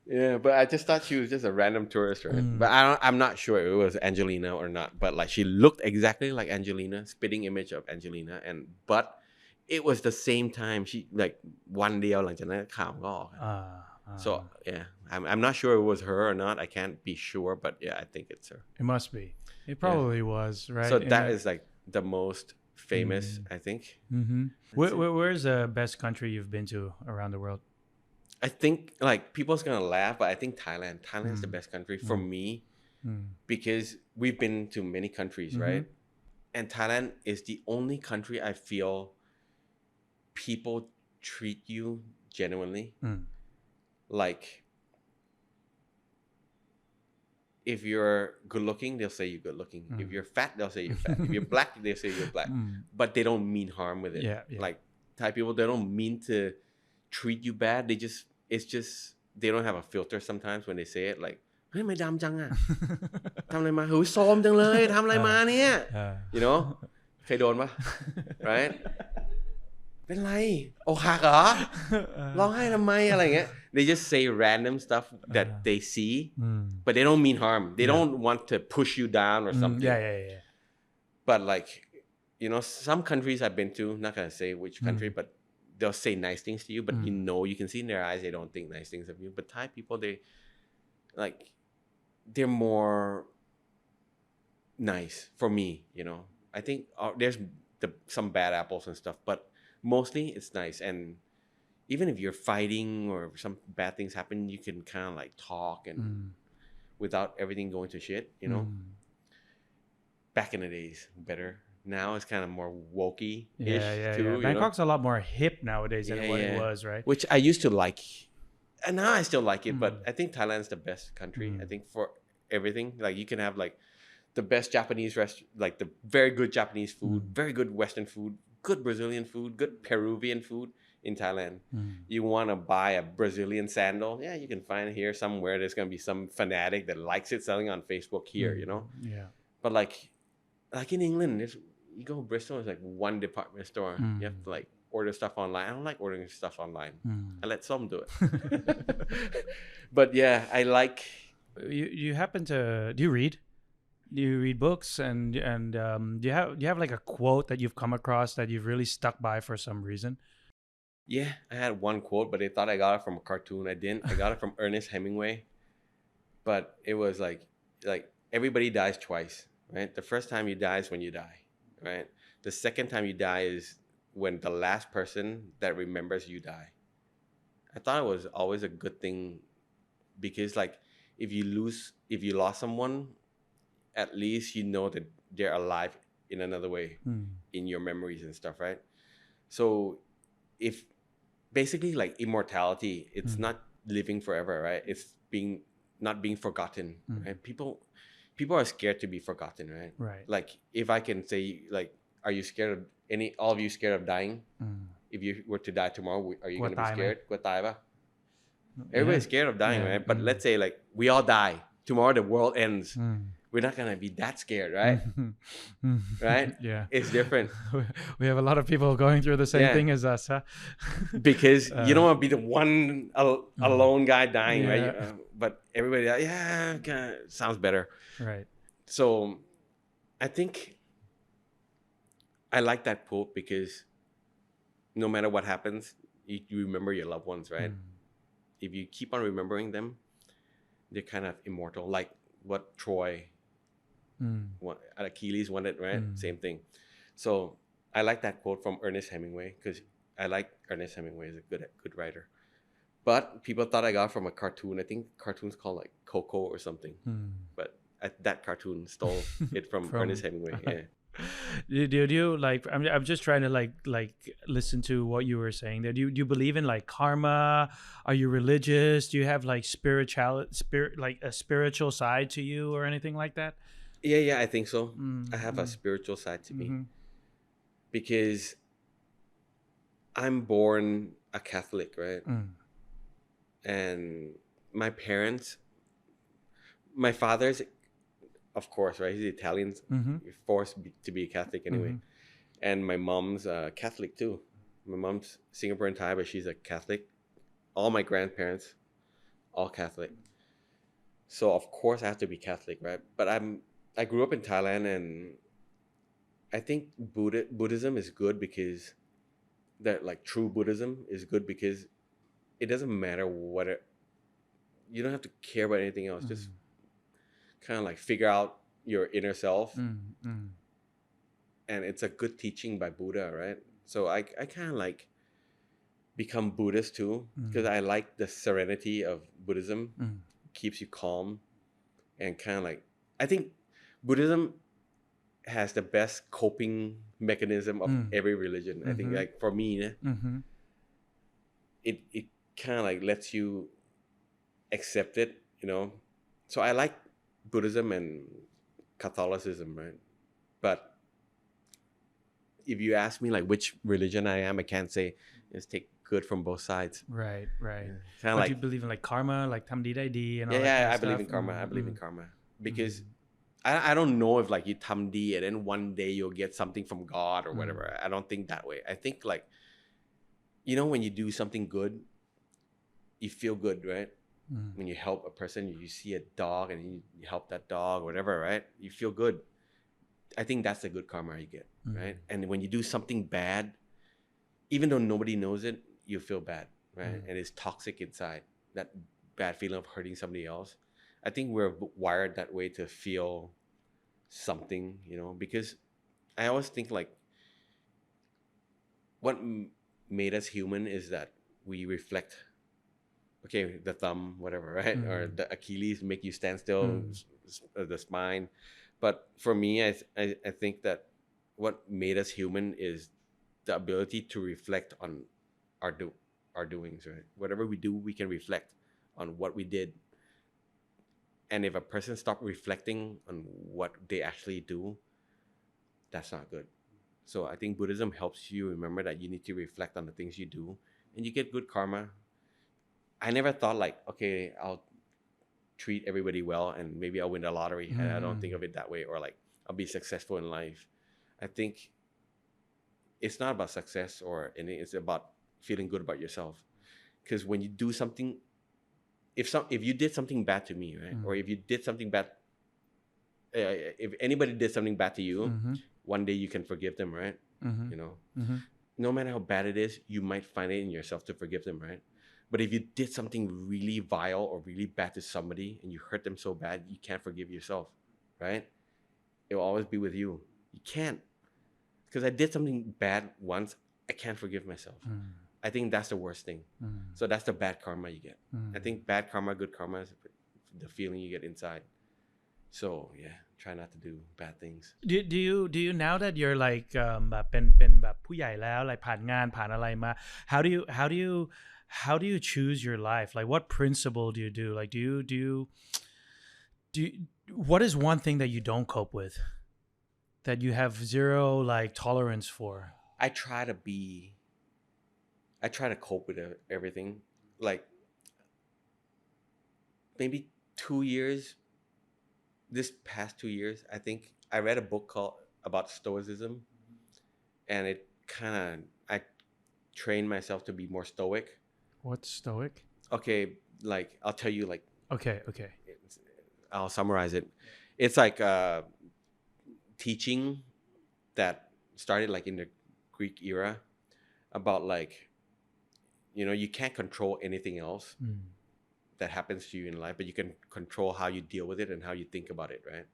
Yeah, but I just thought she was just a random tourist, right? But I'm not sure it was Angelina or not. But like she looked exactly like Angelina, spitting image of Angelina, but it was the same time she like วันเดียวหลังจากนั้นข่าวก็ออก So yeah, I'm not sure it was her or not. I can't be sure, but yeah, I think it's her. It must be. It probably was, right? So that is like the most famous, I think. Where's the best country you've been to around the world? I think like people's gonna laugh, but I think Thailand is the best country for me because we've been to many countries, right? And Thailand is the only country I feel people treat you genuinely. Like if you're good looking, they'll say you're good looking. If you're fat, they'll say you're fat. If you're black, they'll say you're black. But they don't mean harm with it. Yeah. Like Thai people, they don't mean to treat you bad. It's just they don't have a filter sometimes when they say it. Like, เฮ้ยไม่ดำจังอะ ทำอะไรมาเฮ้ยโซมจังเลยทำอะไรมาเนี่ย You know เคยโดนปะ right เป็นไรอกหักเหรอ ร้องไห้ทำไมอะไรเงี้ย They just say random stuff that they see but they don't mean harm. They don't want to push you down or something. Yeah. But like, you know, some countries I've been to, not gonna say which country, but they'll say nice things to you, but you can see in their eyes they don't think nice things of you. But Thai people, they're more nice for me, you know. I think there's some bad apples and stuff, but mostly it's nice. And even if you're fighting or some bad things happen, you can kind of like talk and without everything going to shit, you know. Back in the days, better. Now it's kind of more wokey-ish too. Bangkok's a lot more hip nowadays than what it was, right? Which I used to like, and now I still like it. But I think Thailand's the best country. I think for everything, like you can have like the best Japanese like the very good Japanese food, very good Western food, good Brazilian food, good Peruvian food in Thailand. You want to buy a Brazilian sandal? Yeah, you can find it here somewhere. There's gonna be some fanatic that likes it selling on Facebook here, you know. Yeah. But like in England, you go to Bristol, it's like one department store. You have to like order stuff online. I don't like ordering stuff online. I let some do it. But yeah, I like. You happen to do you read? Do you read books and do you have like a quote that you've come across that you've really stuck by for some reason? Yeah, I had one quote, but they thought I got it from a cartoon. I didn't. I got it from Ernest Hemingway. But it was like everybody dies twice, right? The first time you die is when you die, right? The second time you die is when the last person that remembers you die. I thought it was always a good thing because like if you lost someone, at least you know that they're alive in another way in your memories and stuff, right? So if basically like immortality, it's not living forever, right? It's not being forgotten, right? People are scared to be forgotten, right? Right. Like if I can say like, are you scared of all of you scared of dying? If you were to die tomorrow, are you going to be scared? Everybody's scared of dying, right? But let's say like we all die tomorrow, the world ends. We're not gonna be that scared, right? Right? Yeah. It's different. We have a lot of people going through the same thing as us, huh? Because you don't want to be the one alone guy dying, right? But everybody, sounds better. Right. So I think I like that quote because no matter what happens, you remember your loved ones, right? If you keep on remembering them, they're kind of immortal. Like what Troy, Achilles wanted, right? Same thing. So I like that quote from Ernest Hemingway because I like Ernest Hemingway is a good writer. But people thought I got it from a cartoon. I think cartoon's called like Coco or something. But that cartoon stole it from Ernest Hemingway. Yeah. Do you like? I'm just trying to like listen to what you were saying there. Do you believe in like karma? Are you religious? Do you have like like a spiritual side to you or anything like that? Yeah, I think so. I have a spiritual side to me because I'm born a Catholic, right? And my father's, of course, right? He's Italian, forced to be a Catholic anyway. And my mom's Catholic too. My mom's Singaporean Thai, but she's a Catholic. All my grandparents, all Catholic. So of course I have to be Catholic, right? But I grew up in Thailand, and I think Buddhism is good because that like true Buddhism is good because it doesn't matter you don't have to care about anything else. Just kind of like figure out your inner self. And it's a good teaching by Buddha, right? So I kind of like become Buddhist too because I like the serenity of Buddhism. Keeps you calm and kind of like, I think Buddhism has the best coping mechanism of every religion. I think like for me, it kind of like lets you accept it, you know? So I like Buddhism and Catholicism, right? But if you ask me like which religion I am, I can't say. Just take good from both sides. Right. Kind of like, do you believe in like karma, like tam di dai di and all that kind of I stuff? believe in karma. I believe in karma because I don't know if like you tam di and then one day you'll get something from God or whatever. I don't think that way. I think like, you know, when you do something good, you feel good, right? When you help a person, you see a dog and you help that dog, whatever, right? You feel good. I think that's the good karma you get, right? And when you do something bad, even though nobody knows it, you feel bad, right? And it's toxic inside, that bad feeling of hurting somebody else. I think we're wired that way to feel something, because I always think like what made us human is that we reflect. Okay, the thumb, whatever, right? Or the Achilles make you stand still, the spine. But for me, I think that what made us human is the ability to reflect on our doings, right? Whatever we do, we can reflect on what we did. And if a person stops reflecting on what they actually do, that's not good. So I think Buddhism helps you remember that you need to reflect on the things you do, and you get good karma. I never thought like, okay, I'll treat everybody well and maybe I'll win the lottery. And I don't think of it that way, or like I'll be successful in life. I think it's not about success or anything. It's about feeling good about yourself. Because when you do something, if you did something bad to me, right? Or if you did something bad, if anybody did something bad to you, one day you can forgive them, right? No matter how bad it is, you might find it in yourself to forgive them, right? But if you did something really vile or really bad to somebody and you hurt them so bad, you can't forgive yourself, right? It will always be with you. You can't. Because I did something bad once, I can't forgive myself. I think that's the worst thing. So that's the bad karma you get. I think bad karma, good karma is the feeling you get inside. So yeah, try not to do bad things. Do you now that you're like แบบเป็นแบบผู้ใหญ่แล้ว like ผ่านงานผ่านอะไรมา how do you choose your life? Like what principle do you do? Like do you what is one thing that you don't cope with, that you have zero like tolerance for? I try to cope with everything. Like maybe 2 years, this past 2 years, I think I read a book about Stoicism, and it I trained myself to be more stoic. What's stoic? Okay, like I'll tell you like. Okay. I'll summarize it. It's like teaching that started like in the Greek era about like, you can't control anything else that happens to you in life, but you can control how you deal with it and how you think about it, right?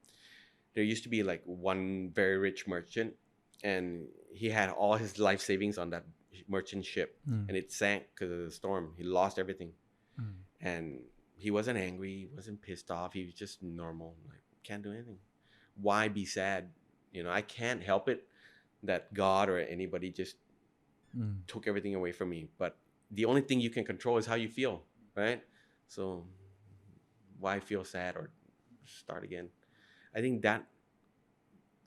There used to be like one very rich merchant, and he had all his life savings on that merchant ship, and it sank because of the storm. He lost everything, and he wasn't angry, he wasn't pissed off, he was just normal, like can't do anything. Why be sad? I can't help it that God or anybody just took everything away from me, but the only thing you can control is how you feel, right? So why feel sad or start again? I think that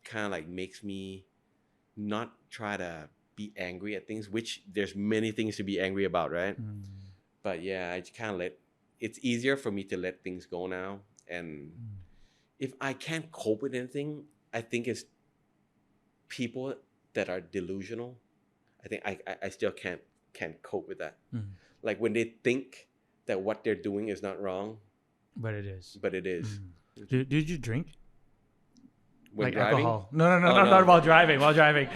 kind of like makes me not try to be angry at things, which there's many things to be angry about, right? But yeah, I just kind of it's easier for me to let things go now. And if I can't cope with anything, I think it's people that are delusional. I think I still can't cope with that. Like when they think that what they're doing is not wrong, but it is. Did you drink? When like driving? Alcohol? No, not while driving. While driving.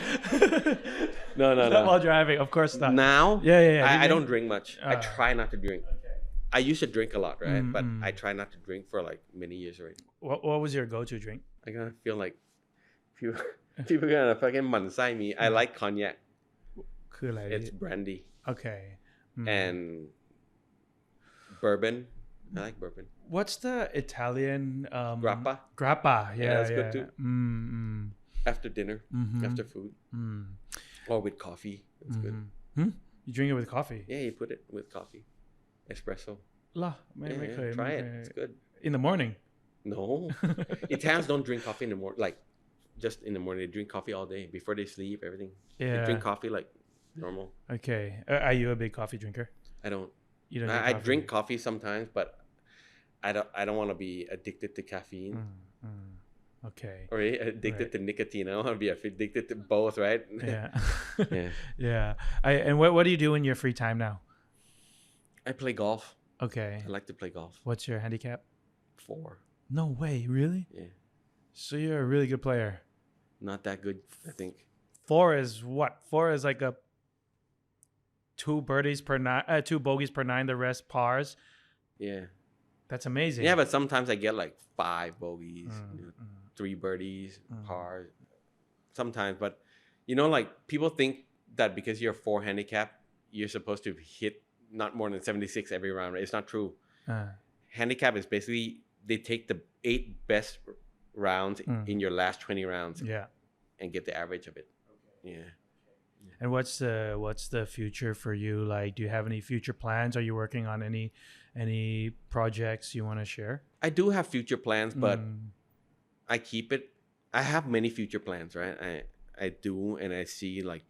No. Not while driving, of course not. Now? Yeah. I don't drink much. I try not to drink. Okay. I used to drink a lot, right? But I try not to drink for like many years already. What was your go-to drink? I kind of feel like people gonna fucking หมั่นไส้ me. I like cognac. คืออะไร? It's brandy. Okay. And bourbon. I like bourbon. What's the Italian grappa? Yeah, that's good too. After dinner, after food, or with coffee. That's good. You drink it with coffee? Yeah, you put it with coffee, espresso. Try it. It's good. In the morning? No, Italians don't drink coffee in the morning. Like just in the morning, they drink coffee all day before they sleep. Everything. Yeah. They drink coffee like normal. Okay. Are you a big coffee drinker? I don't. You don't. I drink coffee sometimes, but I don't want to be addicted to caffeine. Okay. Or addicted to nicotine. I don't want to be addicted to both, right? Yeah. And what do you do in your free time now? I play golf. Okay. I like to play golf. What's your handicap? 4. No way, really? Yeah. So you're a really good player. Not that good, I think. 4 is what? 4 is like a 2 birdies per 9, 2 bogeys per 9, the rest pars. Yeah. That's amazing. Yeah, but sometimes I get like 5 bogeys. 3 birdies, par, sometimes. But like people think that because you're 4 handicap, you're supposed to hit not more than 76 every round. Right? It's not true. Handicap is basically they take the 8 best rounds in your last 20 rounds and get the average of it. Yeah. And what's the future for you? Like, do you have any future plans? Are you working on any projects you want to share? I do have future plans, but I keep it. I have many future plans, right? I do, and I see like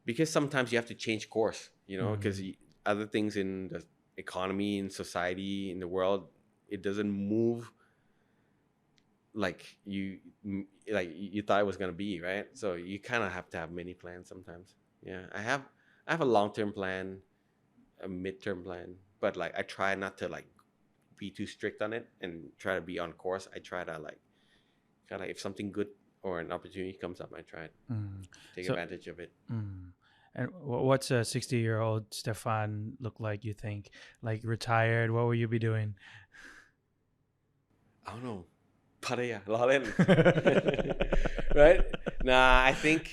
because sometimes you have to change course, because other things in the economy, in society, in the world, it doesn't move like you thought it was gonna be, right? So you kind of have to have many plans sometimes. Yeah, I have a long-term plan, a mid-term plan, but like I try not to like be too strict on it and try to be on course. I try to like kind of if something good or an opportunity comes up, I try to take advantage of it. And what's a 60-year-old Stefan look like, you think? Like retired, what will you be doing? I don't know. Pattaya, right? Nah, I think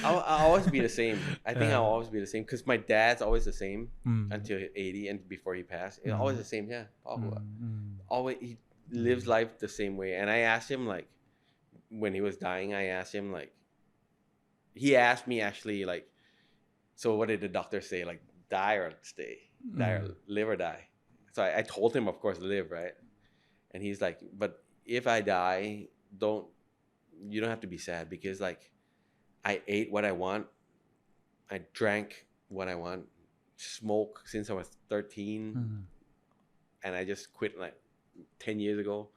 I'll always be the same. I think I'll always be the same because my dad's always the same until 80 and before he passed. It's always the same, yeah. Always, he lives life the same way. And I asked him, like, when he was dying, I asked him, like, he asked me actually, like, so what did the doctor say? Like, die or stay? Die or live or die? So I told him, of course, live, right? And he's like, but if I die, you don't have to be sad because like I ate what I want. I drank what I want. Smoke since I was 13. And I just quit like 10 years ago.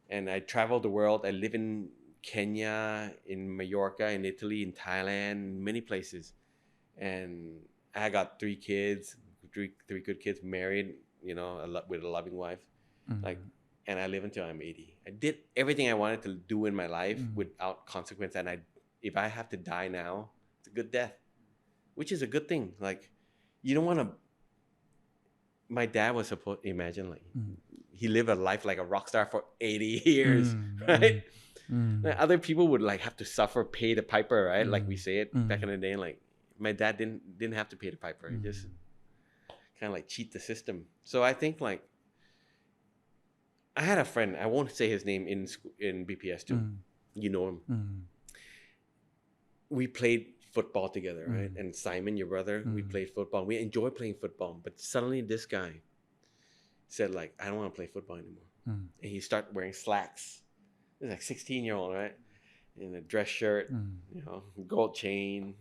And I traveled the world. I live in Kenya, in Mallorca, in Italy, in Thailand, many places. And I got 3 kids, three good kids, married, with a loving wife. Like, and I live until I'm 80. I did everything I wanted to do in my life without consequence. And if I have to die now, it's a good death, which is a good thing. Like, you don't want to. My dad was supposed to imagine like he lived a life like a rock star for 80 years, right? Like, other people would like have to suffer, pay the piper, right? Like we say it back in the day. Like my dad didn't have to pay the piper. He just kind of like cheat the system. So I think like. I had a friend, I won't say his name, in BPS too. You know him. We played football together, right? And Simon, your brother, we played football. We enjoyed playing football. But suddenly this guy said like, I don't want to play football anymore. And he started wearing slacks. He was like 16-year-old, right? In a dress shirt, gold chain,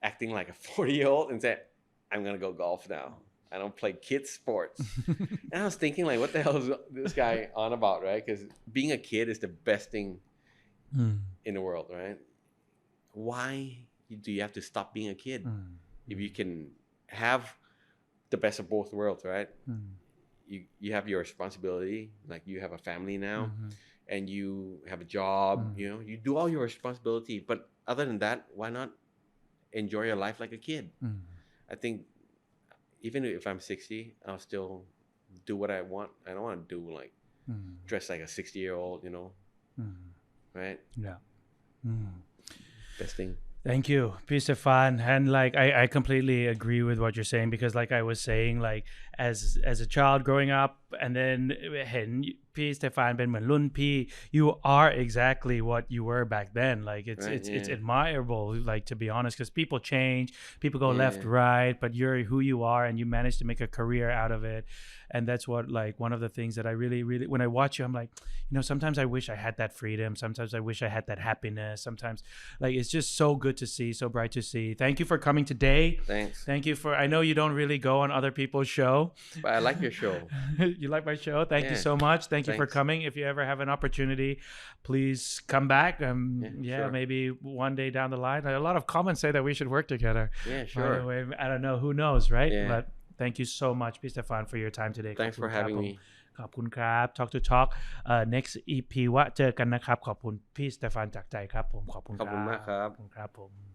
acting like a 40-year-old and said, I'm going to go golf now. I don't play kids sports. And I was thinking like, what the hell is this guy on about, right? Because being a kid is the best thing in the world, right? Why do you have to stop being a kid? If you can have the best of both worlds, right? You have your responsibility, like you have a family now and you have a job, you do all your responsibility. But other than that, why not enjoy your life like a kid? I think even if I'm 60, I'll still do what I want. I don't want to do like dress like a 60-year-old, right? Yeah. Best thing. Thank you, Stefan. And like I completely agree with what you're saying because like I was saying, like as a child growing up and then เห็นพี่สเตฟานเป็นเหมือนรุ่นพี่ you are exactly what you were back then. Like it's admirable, like to be honest, because people change, people go left, right, but you're who you are and you managed to make a career out of it. And that's what like one of the things that I really when I watch you, I'm like, sometimes I wish I had that freedom, sometimes I wish I had that happiness, sometimes like it's just so good to see, so bright to see. Thank you for coming today. Thanks. Thank you for, I know you don't really go on other people's show, but I like your show. You like my show? Thank you so much. Thank you for coming. If you ever have an opportunity, please come back. Sure. Maybe one day down the line. A lot of comments say that we should work together. Yeah, sure. By the way, I don't know, who knows, right? Yeah. But thank you so much, Stefan, for your time today. Thanks for having me. ขอบคุณครับ Talk to Talk next EP ว่าเจอกันนะครับขอบคุณพี่สเตฟานจากใจครับผมขอบคุณครับ ขอบคุณมากครับ ขอบคุณครับผม